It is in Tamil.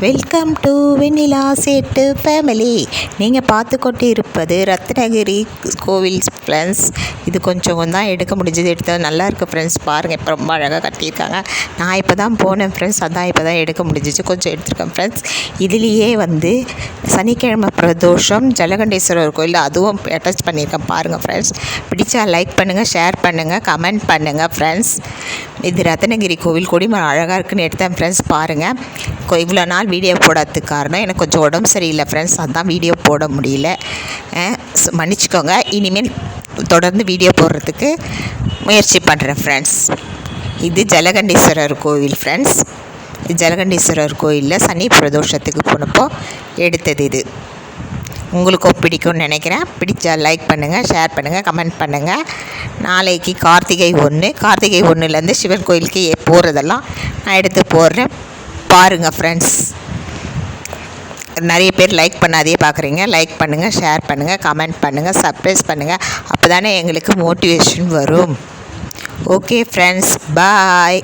வெல்கம் டு வெண்ணிலா சேட்டு ஃபேமிலி. நீங்கள் பார்த்து கொண்டு இருப்பது ரத்னகிரி கோவில் ஃப்ரெண்ட்ஸ். இது கொஞ்சம் தான் எடுக்க முடிஞ்சது, எடுத்தது நல்லா இருக்குது ஃப்ரெண்ட்ஸ். பாருங்கள், இப்போ ரொம்ப அழகாக கட்டியிருக்காங்க. நான் இப்போ தான் போனேன் ஃப்ரெண்ட்ஸ், அதான் இப்போ தான் எடுக்க முடிஞ்சிச்சு. கொஞ்சம் எடுத்துருக்கேன் ஃப்ரெண்ட்ஸ். இதுலேயே சனிக்கிழமை பிரதோஷம் ஜலகண்டேஸ்வரர் கோயில் அதுவும் அட்டாச் பண்ணியிருக்கேன். பாருங்கள் ஃப்ரெண்ட்ஸ், பிடிச்சா லைக் பண்ணுங்கள், ஷேர் பண்ணுங்கள், கமெண்ட் பண்ணுங்கள் ஃப்ரெண்ட்ஸ். இது ரத்னகிரி கோவில் கொடிமரம் அழகாக இருக்குன்னு எடுத்தேன் ஃப்ரெண்ட்ஸ். பாருங்கள், இவ்வளோ நாள் வீடியோ போடாததுக்கு காரணம் எனக்கு கொஞ்சம் உடம்பு சரியில்லை ஃப்ரெண்ட்ஸ், அதான் வீடியோ போட முடியல, மன்னிச்சிக்கோங்க. இனிமேல் தொடர்ந்து வீடியோ போடுறதுக்கு முயற்சி பண்ணுறேன் ஃப்ரெண்ட்ஸ். இது ஜலகண்டேஸ்வரர் கோவில் ஃப்ரெண்ட்ஸ். இது ஜலகண்டேஸ்வரர் கோயிலில் சனி பிரதோஷத்துக்கு போனப்போ எடுத்தது. இது உங்களுக்கும் பிடிக்கும்னு நினைக்கிறேன். பிடிச்சா லைக் பண்ணுங்கள், ஷேர் பண்ணுங்கள், கமெண்ட் பண்ணுங்கள். நாளைக்கு கார்த்திகை 1, கார்த்திகை 1லேருந்து சிவன் கோயிலுக்கு போகிறதெல்லாம் நான் எடுத்து போடுறேன். பாருங்கள் ஃப்ரெண்ட்ஸ். நிறைய பேர் லைக் பண்ணாதே பார்க்குறீங்க. லைக் பண்ணுங்கள், ஷேர் பண்ணுங்கள், கமெண்ட் பண்ணுங்கள், சப்ஸ்கிரைப் பண்ணுங்கள். அப்போ தானே எங்களுக்கு மோட்டிவேஷன் வரும். ஓகே ஃப்ரெண்ட்ஸ், பாய்.